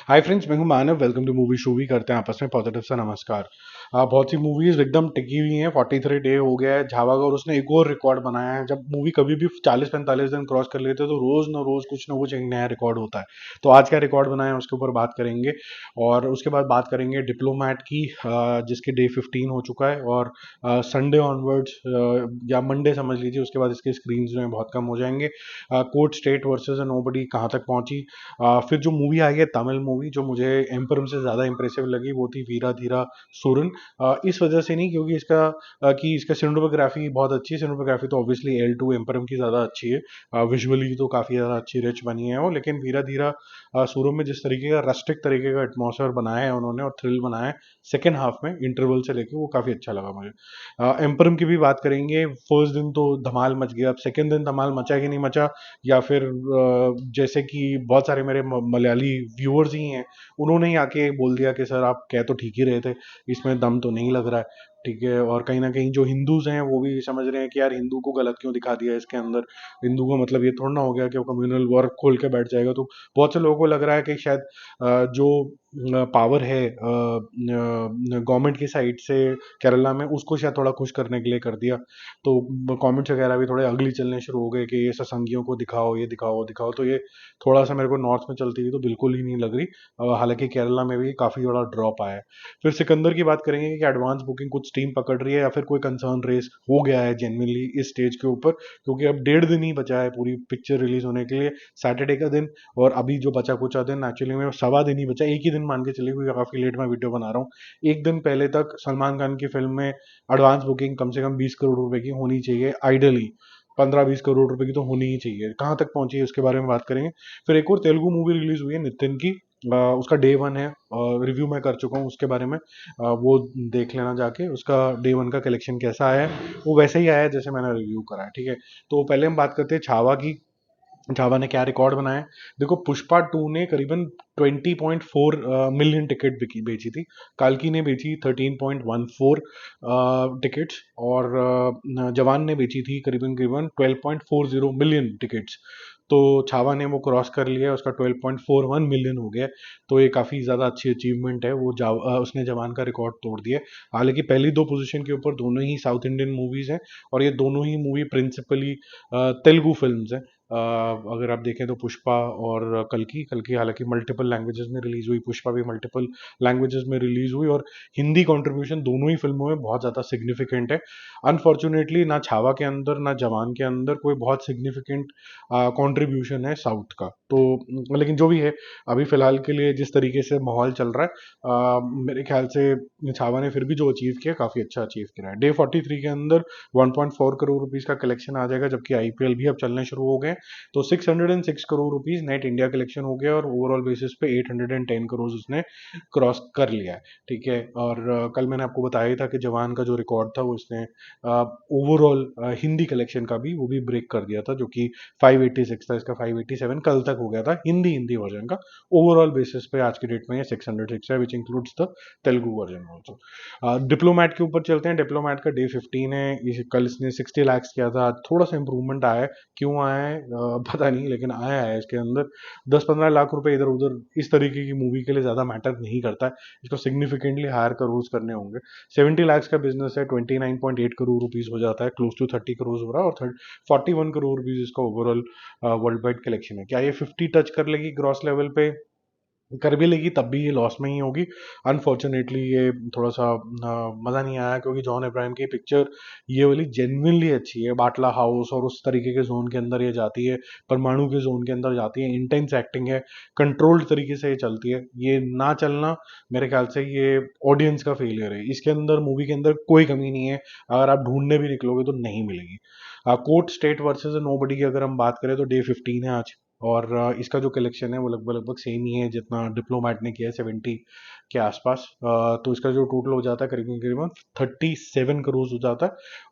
हाय friends, मैं हूं Manav. Welcome to movie show. भी करते हैं आपस में पॉजिटिव सा नमस्कार। बहुत सी मूवीज एकदम टिकी हुई हैं। 43 डे हो गया है झावा का और उसने एक और रिकॉर्ड बनाया है। जब मूवी कभी भी 40-45 दिन क्रॉस कर लेते हैं तो रोज ना कुछ एक नया रिकॉर्ड होता है। तो आज क्या रिकॉर्ड बनाया है उसके ऊपर बात करेंगे। और उसके बाद बात करेंगे डिप्लोमैट की, जिसके डे 15 हो चुका है। और संडे ऑनवर्ड्स या मंडे समझ लीजिए, उसके बाद इसके स्क्रीन जो है बहुत कम हो जाएंगे। कोर्ट स्टेट वर्सेस नोबडी कहाँ तक पहुंची। फिर जो मूवी आई है तमिल मूवी, जो मुझे एम्परम से ज़्यादा इंप्रेसिव लगी, वो थी वीरा धीरा सूरन। इस वजह से नहीं क्योंकि इसका सिनेमेटोग्राफी बहुत अच्छी है। सिनेमेटोग्राफी तो ऑब्वियसली L2 एम्परम की ज़्यादा अच्छी है। विजुअली तो काफ़ी ज़्यादा अच्छी रिच बनी है वो। लेकिन वीरा धीरा सूरन में जिस तरीके का रस्टिक तरीके का एटमॉस्फेयर बनाया है उन्होंने और थ्रिल बनाया है सेकेंड हाफ में इंटरवल से लेके, वो काफ़ी अच्छा लगा मुझे। एम्परम की भी बात करेंगे। फर्स्ट दिन तो धमाल मच गया। अब सेकेंड दिन धमाल मचा कि नहीं मचा, या फिर जैसे कि बहुत सारे मेरे मलयाली व्यूअर्स ही हैं, उन्होंने ही आके बोल दिया कि सर आप कह तो ठीक ही रहे थे, इसमें दम तो नहीं लग रहा है। ठीक है। और कहीं ना कहीं जो हिंदूज हैं वो भी समझ रहे हैं कि यार हिंदू को गलत क्यों दिखा दिया इसके अंदर। हिंदू का मतलब ये थोड़ा ना हो गया कि वो कम्युनल वॉर खोल के बैठ जाएगा। तो बहुत से लोगों को लग रहा है कि शायद जो पावर है गवर्नमेंट की साइड से केरला में, उसको शायद थोड़ा खुश करने के लिए कर दिया। तो कमेंट्स वगैरह भी थोड़े अगली चलने शुरू हो गए कि ये सत्संगियों को दिखाओ, ये दिखाओ, वो दिखाओ। तो ये थोड़ा सा मेरे को नॉर्थ में चलती हुई तो बिल्कुल ही नहीं लग रही। हालांकि केरला में भी काफ़ी बड़ा ड्रॉप आया है। फिर सिकंदर की बात करेंगे कि एडवांस बुकिंग कुछ टीम पकड़ रही है या फिर कोई कंसर्न रेस हो गया है जेनविनली इस स्टेज के ऊपर, क्योंकि अब 1.5 दिन ही बचा है पूरी पिक्चर रिलीज होने के लिए। सैटरडे का दिन और अभी जो बचा कुचा दिन, एक्चुअली में सवा दिन ही बचा, एक ही दिन मान के चलिए, क्योंकि काफ़ी लेट मैं वीडियो बना रहा हूँ। एक दिन पहले तक सलमान खान की फिल्म में एडवांस बुकिंग कम से कम 20 करोड़ रुपए की होनी चाहिए आइडली। 15-20 करोड़ रुपए की तो होनी ही चाहिए। कहाँ तक पहुंची है उसके बारे में बात करेंगे। फिर एक और तेलुगु मूवी रिलीज हुई है नितिन की। उसका डे 1 है और रिव्यू मैं कर चुका हूँ उसके बारे में। वो देख लेना जाके, उसका डे 1 का कलेक्शन कैसा आया है। वो वैसे ही आया है जैसे मैंने रिव्यू करा है। ठीक है। तो पहले हम बात करते हैं छावा की। छावा ने क्या रिकॉर्ड बनाया है। देखो, पुष्पा 2 ने करीबन 20.4 मिलियन टिकट बेची थी। काल्की ने बेची 13.14 टिकट्स। और जवान ने बेची थी करीबन करीबन 12.40 मिलियन टिकट्स। तो छावा ने वो क्रॉस कर लिया है, उसका 12.41 मिलियन हो गया है। तो ये काफ़ी ज़्यादा अच्छी अचीवमेंट है। उसने जवान का रिकॉर्ड तोड़ दिया है। हालांकि पहली दो पोजीशन के ऊपर दोनों ही साउथ इंडियन मूवीज़ हैं और ये दोनों ही मूवी प्रिंसिपली तेलुगु फिल्म्स हैं। अगर आप देखें तो पुष्पा और कल्कि कल्कि हालांकि मल्टीपल लैंग्वेजेस में रिलीज हुई, पुष्पा भी मल्टीपल लैंग्वेजेस में रिलीज हुई। और हिंदी कंट्रीब्यूशन दोनों ही फिल्मों में बहुत ज़्यादा सिग्निफिकेंट है। अनफॉर्चुनेटली ना छावा के अंदर ना जवान के अंदर कोई बहुत सिग्निफिकेंट कंट्रीब्यूशन है साउथ का। तो लेकिन जो भी है, अभी फिलहाल के लिए जिस तरीके से माहौल चल रहा है, मेरे ख्याल से छावा ने फिर भी जो अचीव किया काफ़ी अच्छा अचीव किया है। डे 43 के अंदर 1.4 करोड़ रुपीस का कलेक्शन आ जाएगा, जबकि आईपीएल भी अब चलने शुरू हो गए। तो 606 crore rupees net India collection हो गया और ओवरऑल बेसिस पे 810 करोड़ उसने क्रॉस कर लिया है। ठीक है। और कल मैंने आपको बताया ही था कि जवान का जो रिकॉर्ड था वो इसने ओवरऑल हिंदी कलेक्शन का भी वो भी ब्रेक कर दिया था, जो कि 586 था। इसका 587 कल तक हो गया था हिंदी हिंदी वर्जन का। ओवरऑल बेसिस पे आज की डेट में ये 606 है, which includes the Telugu version also. Diplomat के ऊपर चलते हैं। डिप्लोमैट का डे 15 है। कल इसने 60 लाख किया था। आज थोड़ा सा इंप्रूवमेंट आया है। क्यों आया है पता नहीं, लेकिन आया है। इसके अंदर 10-15 लाख रुपए इधर उधर इस तरीके की मूवी के लिए ज़्यादा मैटर नहीं करता है। इसको सिग्निफिकेंटली हायर करोड़ करने होंगे। 70 लाख का बिजनेस है, 29.8 करोड़ रुपीज हो जाता है, क्लोज टू 30 करोड़ हो रहा है। और 41 करोड़ रुपीज इसका ओवरऑल वर्ल्ड वाइड कलेक्शन है। क्या ये 50 टच कर लेगी ग्रॉस लेवल पे? कर भी लेगी तब भी ये लॉस में ही होगी। अनफॉर्चुनेटली ये थोड़ा सा मज़ा नहीं आया, क्योंकि जॉन अब्राहम की पिक्चर ये वाली जेन्युइनली अच्छी है। बाटला हाउस और उस तरीके के जोन के अंदर ये जाती है, परमाणु के जोन के अंदर जाती है। इंटेंस एक्टिंग है, कंट्रोल्ड तरीके से ये चलती है। ये ना चलना मेरे ख्याल से ये ऑडियंस का फेलियर है। इसके अंदर मूवी के अंदर कोई कमी नहीं है, अगर आप ढूंढने भी निकलोगे तो नहीं मिलेगी। कोर्ट स्टेट वर्सेस नोबडी की अगर हम बात करें तो डे 15 है आज। और इसका जो कलेक्शन है वो लगभग लगभग सेम ही है जितना डिप्लोमैट ने किया है, 70 के आसपास। तो इसका जो टोटल हो जाता है करीबन करीबन 37 करोड़ हो जाता है।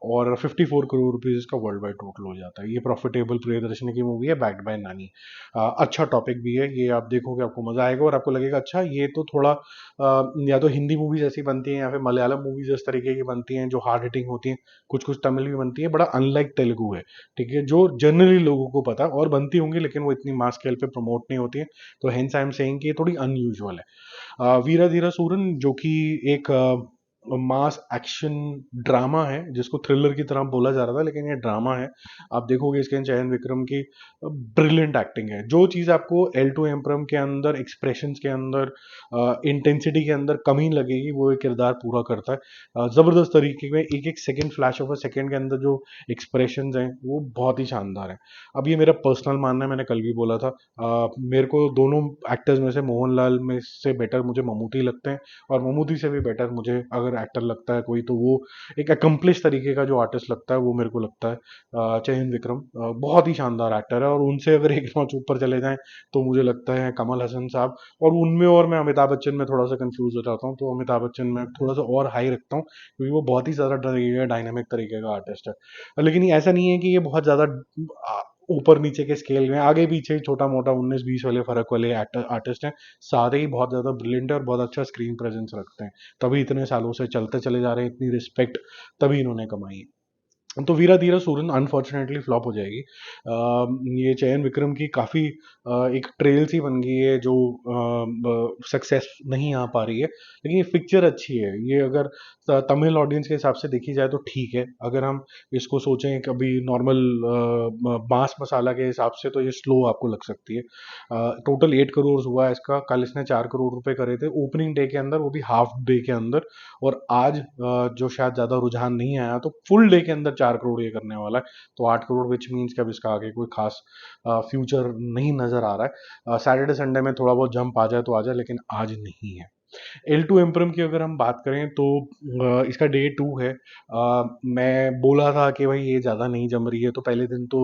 और 54 करोड़ रुपीज इसका वर्ल्ड वाइड टोटल हो जाता है। ये प्रॉफिटेबल प्रियदर्शनी की मूवी है, बैक्ड बाय नानी। अच्छा टॉपिक भी है ये, आप देखोगे आपको मजा आएगा और आपको लगेगा अच्छा ये तो थोड़ा या तो हिंदी मूवीज ऐसी बनती हैं या फिर मलयालम मूवीज इस तरीके की बनती हैं जो हार्ड हिटिंग होती हैं। कुछ कुछ तमिल भी बनती है, बड़ा अनलाइक तेलुगु है। ठीक है, जो जनरली लोगों को पता और बनती होंगी, लेकिन वो इतनी मास स्केल पे प्रमोट नहीं होती है, तो हेंस आई एम सेइंग कि ये थोड़ी अनयूजुअल है। वीरा धीरा सूरन जो कि एक मास एक्शन ड्रामा है, जिसको थ्रिलर की तरह बोला जा रहा था लेकिन ये ड्रामा है। आप देखोगे इसके अंदर चयन विक्रम की ब्रिलियंट एक्टिंग है। जो चीज़ आपको एल टू एम्प्रम के अंदर एक्सप्रेशंस के अंदर इंटेंसिटी के अंदर कमी लगेगी, वो ये किरदार पूरा करता है ज़बरदस्त तरीके में। एक एक second, flash of a second के अंदर जो एक्सप्रेशंस हैं वो बहुत ही शानदार है। अब ये मेरा पर्सनल मानना है, मैंने कल भी बोला था, मेरे को दोनों एक्टर्स में से मोहनलाल में से बेटर मुझे ममूटी लगते हैं, और ममूटी से भी बेटर मुझे अगर एक्टर लगता है कोई तो वो एक अकम्पलिश तरीके का जो आर्टिस्ट लगता है वो मेरे को लगता है चयन विक्रम। बहुत ही शानदार एक्टर है, और उनसे अगर एक नॉच ऊपर चले जाएं तो मुझे लगता है कमल हसन साहब। और उनमें और मैं अमिताभ बच्चन में थोड़ा सा कंफ्यूज हो जाता हूँ, तो अमिताभ बच्चन में थोड़ा सा और हाई रखता हूँ क्योंकि वो बहुत ही ज़्यादा डायनामिक तरीके का आर्टिस्ट है। लेकिन ये ऐसा नहीं है कि ये बहुत ज़्यादा ऊपर नीचे के स्केल में, आगे पीछे छोटा मोटा 19-20 वाले फर्क वाले आर्टिस्ट हैं। सारे ही बहुत ज़्यादा ब्रिलियंट है और बहुत अच्छा स्क्रीन प्रेजेंस रखते हैं, तभी इतने सालों से चलते चले जा रहे हैं, इतनी रिस्पेक्ट तभी इन्होंने कमाई है। तो वीरा धीरा सूरन अनफॉर्चुनेटली फ्लॉप हो जाएगी। ये चयन विक्रम की काफ़ी एक ट्रेल सी बन गई है जो सक्सेस नहीं आ पा रही है, लेकिन ये पिक्चर अच्छी है। ये अगर तमिल ऑडियंस के हिसाब से देखी जाए तो ठीक है, अगर हम इसको सोचें कभी नॉर्मल मांस मसाला के हिसाब से तो ये स्लो आपको लग सकती है। टोटल 8 करोड़ हुआ है इसका, कल इसने 4 करोड़ रुपए करे थे ओपनिंग डे के अंदर, वो भी हाफ डे के अंदर। और आज जो शायद ज़्यादा रुझान नहीं आया, तो फुल डे के अंदर 4 करोड़ ये करने वाला है। तो 8 करोड़ विच मीन्स कि अब इसका आगे कोई खास फ्यूचर नहीं नज़र आ रहा है। सैटरडे संडे में थोड़ा बहुत जंप आ जाए तो आ जाए, लेकिन आज नहीं है। एल टू एम्प्रम की अगर हम बात करें तो इसका डे 2 है। मैं बोला था कि भाई ये ज़्यादा नहीं जम रही है, तो पहले दिन तो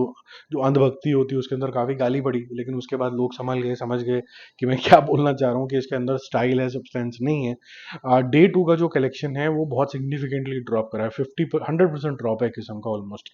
जो अंधभक्ति होती है उसके अंदर काफ़ी गाली पड़ी, लेकिन उसके बाद लोग संभल गए, समझ गए कि मैं क्या बोलना चाह रहा हूँ, कि इसके अंदर स्टाइल है, सब्सटेंस नहीं है। डे 2 का जो कलेक्शन है वो बहुत सिग्निफिकेंटली ड्रॉप करा है, 100% ड्रॉप है किस्म का ऑलमोस्ट।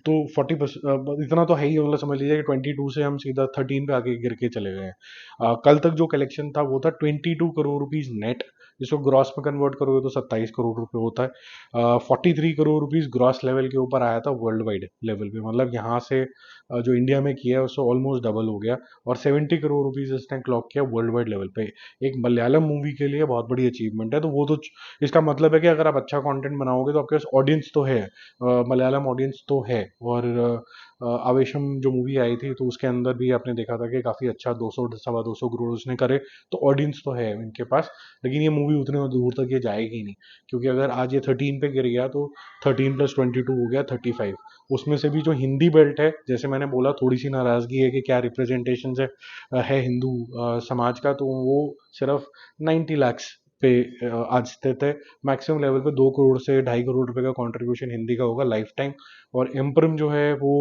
तो 40% इतना तो है ही, मतलब समझ लीजिए कि 22 से हम सीधा 13 पे आके गिर के चले गए हैं। कल तक जो कलेक्शन था वो था 22 करोड़ रुपीज नेट, जिसको ग्रॉस में कन्वर्ट करोगे तो 27 करोड़ रुपए होता है। 43 करोड़ रुपीज ग्रॉस लेवल के ऊपर आया था वर्ल्ड वाइड लेवल पे, मतलब यहाँ से जो इंडिया में किया है उससे ऑलमोस्ट डबल हो गया। और 70 करोड़ रुपीज इसने क्लॉक किया वर्ल्ड वाइड लेवल पे। एक मलयालम मूवी के लिए बहुत बड़ी अचीवमेंट है, तो वो तो इसका मतलब है कि अगर आप अच्छा कंटेंट बनाओगे तो आपके पास ऑडियंस तो है, मलयालम ऑडियंस तो है। और आवेशम जो मूवी आई थी तो उसके अंदर भी आपने देखा था कि काफ़ी अच्छा 200 सवा 200 करोड़ उसने करे, तो ऑडियंस तो है इनके पास। लेकिन ये मूवी उतने दूर तक ये जाएगी नहीं, क्योंकि अगर आज ये 13 पे गिर गया तो 13 + 22 हो गया 35। उसमें से भी जो हिंदी बेल्ट है, जैसे मैंने बोला थोड़ी सी नाराज़गी है कि क्या रिप्रेजेंटेशन है हिंदू समाज का, तो वो सिर्फ 90 लाख पे आज स्थित है। मैक्सिमम लेवल पे 2 करोड़ से 2.5 करोड़ रुपए का कंट्रीब्यूशन हिंदी का होगा लाइफ टाइम। और एम्परम जो है वो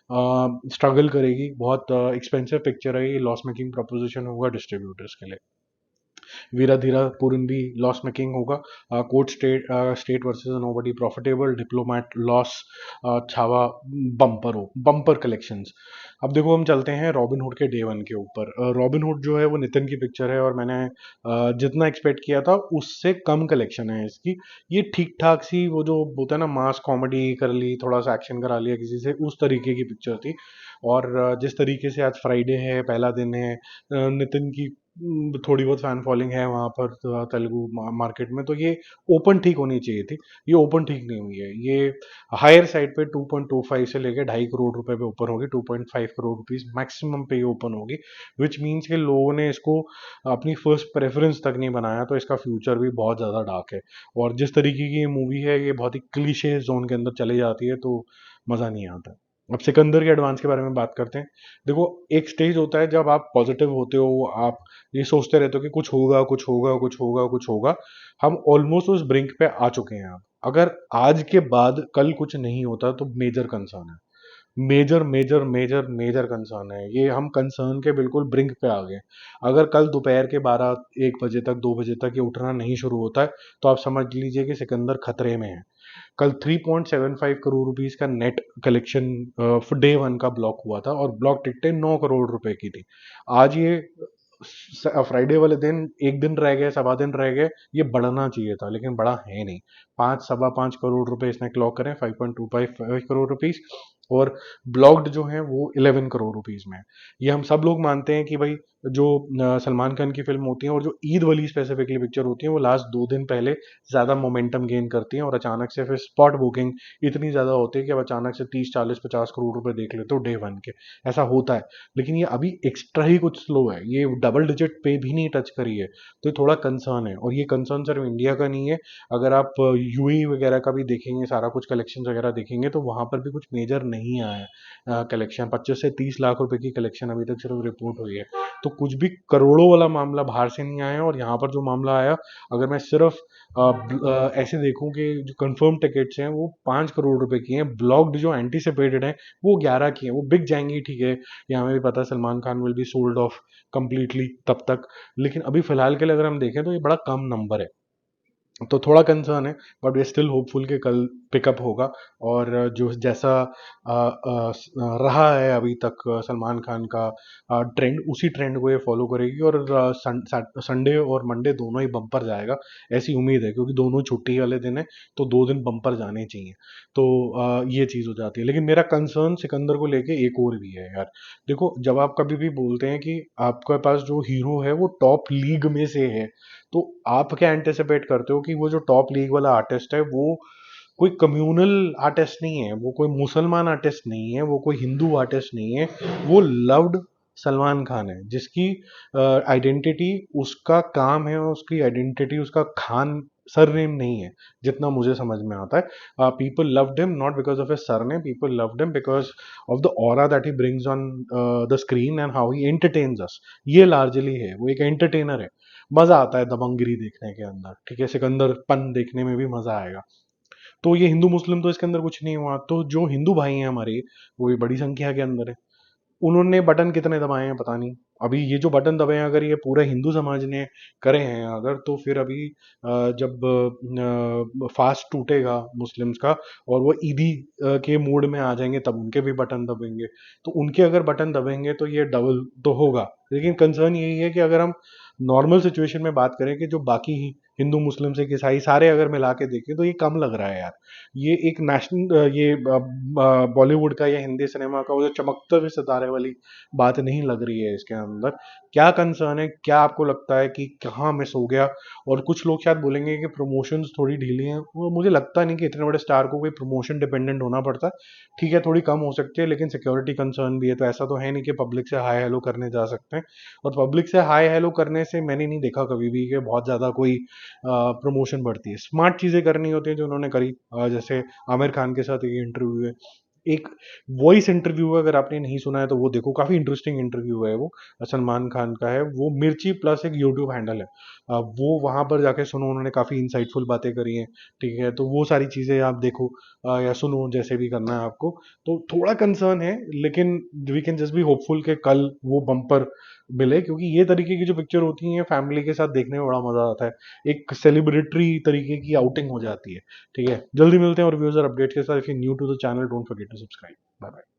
स्ट्रगल करेगी, बहुत एक्सपेंसिव पिक्चर है, ये लॉस मेकिंग प्रोपोजिशन होगा डिस्ट्रीब्यूटर्स के लिए। वीरा धीरा पूरन भी लॉस मेकिंग होगा। Court State versus Nobody profitable, Diplomat loss, Chhaava bumper collections. अब देखो हम चलते हैं रॉबिन हुड के डे 1 के ऊपर। रॉबिन हुड जो है वो नितिन की पिक्चर है, और मैंने जितना एक्सपेक्ट किया था उससे कम कलेक्शन है इसकी। ये ठीक ठाक सी, वो जो होता है ना मास कॉमेडी कर ली, थोड़ा सा एक्शन करा लिया किसी से, उस तरीके की पिक्चर थी। और जिस तरीके से आज फ्राइडे है, पहला दिन है, नितिन की थोड़ी बहुत फैन फॉलोइंग है वहाँ पर तेलुगु मार्केट में, तो ये ओपन ठीक होनी चाहिए थी। ये ओपन ठीक नहीं हुई है, ये हायर साइड पे 2.25 से लेके 2.5 करोड़ रुपए पे ओपन होगी, 2.5 करोड़ रुपीस मैक्सिमम पे ये ओपन होगी। विच मीन्स कि लोगों ने इसको अपनी फर्स्ट प्रेफरेंस तक नहीं बनाया, तो इसका फ्यूचर भी बहुत ज़्यादा डार्क है। और जिस तरीके की ये मूवी है ये बहुत ही क्लीशे जोन के अंदर चली जाती है, तो मज़ा नहीं आता। अब सिकंदर के एडवांस के बारे में बात करते हैं। देखो, एक स्टेज होता है जब आप पॉजिटिव होते हो, आप ये सोचते रहते हो कि कुछ होगा कुछ होगा कुछ होगा कुछ होगा। हम ऑलमोस्ट उस ब्रिंक पे आ चुके हैं। अब अगर आज के बाद कल कुछ नहीं होता तो मेजर कंसर्न है, major major major major concern है ये। हम कंसर्न के बिल्कुल ब्रिंक पे आ गए। अगर कल दोपहर के 12-1 बजे तक 2 बजे तक ये उठना नहीं शुरू होता है, तो आप समझ लीजिए कि सिकंदर खतरे में है। कल 3.75 करोड़ रुपीस का नेट कलेक्शन डे 1 का ब्लॉक हुआ था, और ब्लॉक टिकटें 9 करोड़ रुपए की थी। आज ये फ्राइडे वाले दिन एक दिन रह गए, सवा दिन रह गए, ये बढ़ना चाहिए था लेकिन बढ़ा है नहीं। 5 सवा 5 करोड़ रुपए इसने क्लॉक करें, 5.25 करोड़ रुपीस। और ब्लॉक्ड जो है वो 11 करोड़ रुपीस में है। ये हम सब लोग मानते हैं कि भाई जो सलमान खान की फिल्म होती है और जो ईद वाली स्पेसिफिकली पिक्चर होती है वो लास्ट 2 दिन पहले ज़्यादा मोमेंटम गेन करती हैं और अचानक से फिर स्पॉट बुकिंग इतनी ज़्यादा होती है कि अब अचानक से 30 40 50 करोड़ रुपए देख लेते हो डे 1 के। ऐसा होता है। लेकिन ये अभी एक्स्ट्रा ही कुछ स्लो है, ये डबल डिजिट पे भी नहीं टच करी है। तो ये थोड़ा कंसर्न है, और ये कंसर्न सिर्फ इंडिया का नहीं है। अगर आप यूएई वगैरह का भी देखेंगे, सारा कुछ कलेक्शन वगैरह देखेंगे, तो वहां पर भी कुछ मेजर नहीं आया है कलेक्शन। 25 से 30 लाख रुपए की कलेक्शन अभी तक सिर्फ रिपोर्ट हुई है। तो कुछ भी करोड़ों वाला मामला बाहर से नहीं आया। और यहाँ पर जो मामला आया, अगर मैं सिर्फ ऐसे देखूं कि जो कंफर्म टिकट्स हैं वो 5 करोड़ रुपए की हैं, ब्लॉक्ड जो एंटीसिपेटेड हैं वो 11 की हैं। वो बिक जाएंगी, ठीक है, ये हमें भी पता है, Salman Khan will be sold off completely तब तक। लेकिन अभी फिलहाल के लिए अगर हम देखें तो ये बड़ा कम नंबर है। तो थोड़ा कंसर्न है, बट वी स्टिल होपफुल कि कल पिकअप होगा। और जो जैसा रहा है अभी तक सलमान खान का ट्रेंड, उसी ट्रेंड को ये फॉलो करेगी। और संडे और मंडे दोनों ही बम्पर जाएगा, ऐसी उम्मीद है, क्योंकि दोनों छुट्टी वाले दिन है, तो 2 दिन बम्पर जाने चाहिए। तो ये चीज़ हो जाती है। लेकिन मेरा कंसर्न सिकंदर को लेके एक और भी है यार। देखो, जब आप कभी भी बोलते हैं कि आपके पास जो हीरो है वो टॉप लीग में से है, तो आप क्या एंटिसिपेट करते हो कि वो जो टॉप लीग वाला आर्टिस्ट है वो कोई कम्युनल आर्टिस्ट नहीं है, वो कोई मुसलमान आर्टिस्ट नहीं है, वो कोई हिंदू आर्टिस्ट नहीं है। वो लव्ड सलमान खान है, जिसकी आइडेंटिटी उसका काम है, और उसकी आइडेंटिटी उसका खान सरनेम नहीं है, जितना मुझे समझ में आता है। People loved him not because of his surname, people loved him because of the aura that he brings on the screen and how he entertains us. ये लार्जली है, वो एक एंटरटेनर है। मजा आता है दबंगगिरी देखने के अंदर, ठीक है, सिकंदर पन देखने में भी मजा आएगा। तो ये हिंदू मुस्लिम तो इसके अंदर कुछ नहीं हुआ। तो जो हिंदू भाई हैं हमारे, वो भी बड़ी संख्या के अंदर है। उन्होंने बटन कितने दबाए हैं पता नहीं। अभी ये जो बटन दबे हैं, अगर ये पूरे हिंदू समाज ने करे हैं अगर, तो फिर अभी जब फास्ट टूटेगा मुस्लिम्स का और वो ईदी के मूड में आ जाएंगे, तब उनके भी बटन दबेंगे। तो उनके अगर बटन दबेंगे तो ये डबल तो होगा। लेकिन कंसर्न यही है कि अगर हम नॉर्मल सिचुएशन में बात करें कि जो बाकी हिंदू मुस्लिम सिख ईसाई सारे अगर मिला के देखें, तो ये कम लग रहा है यार। ये एक नेशनल, ये बॉलीवुड का या हिंदी सिनेमा का वो जो चमकते हुए सितारे वाली बात नहीं लग रही है इसके अंदर। क्या कंसर्न है, क्या आपको लगता है कि कहाँ मिस हो गया? और कुछ लोग शायद बोलेंगे कि प्रमोशंस थोड़ी ढीली हैं, वो मुझे लगता नहीं कि इतने बड़े स्टार को कोई प्रमोशन डिपेंडेंट होना पड़ता। ठीक है, थोड़ी कम हो सकती है, लेकिन सिक्योरिटी कंसर्न भी है, तो ऐसा तो है नहीं कि पब्लिक से हाय हेलो करने जा सकते हैं। और पब्लिक से हाय हेलो करने से मैंने नहीं देखा कभी भी कि बहुत ज़्यादा कोई प्रमोशन बढ़ती है। स्मार्ट चीज़ें करनी होती हैं जो उन्होंने करी, जैसे आमिर खान के साथ एक इंटरव्यू है, एक वॉइस इंटरव्यू है, अगर आपने नहीं सुना है तो वो देखो, काफ़ी इंटरेस्टिंग इंटरव्यू है वो। सलमान खान का है वो, मिर्ची प्लस एक यूट्यूब हैंडल है, वो वहाँ पर जाके सुनो, उन्होंने काफ़ी इंसाइटफुल बातें करी हैं। ठीक है, तो वो सारी चीज़ें आप देखो या सुनो, जैसे भी करना है आपको। तो थोड़ा कंसर्न है, लेकिन we can just be hopeful कि कल वो बम्पर मिले, क्योंकि ये तरीके की जो पिक्चर होती हैं फैमिली के साथ देखने में बड़ा मजा आता है। एक सेलिब्रेटरी तरीके की आउटिंग हो जाती है। ठीक है, जल्दी मिलते हैं और व्यूज और अपडेट्स के साथ। If you new to the channel, don't forget to subscribe. Bye bye.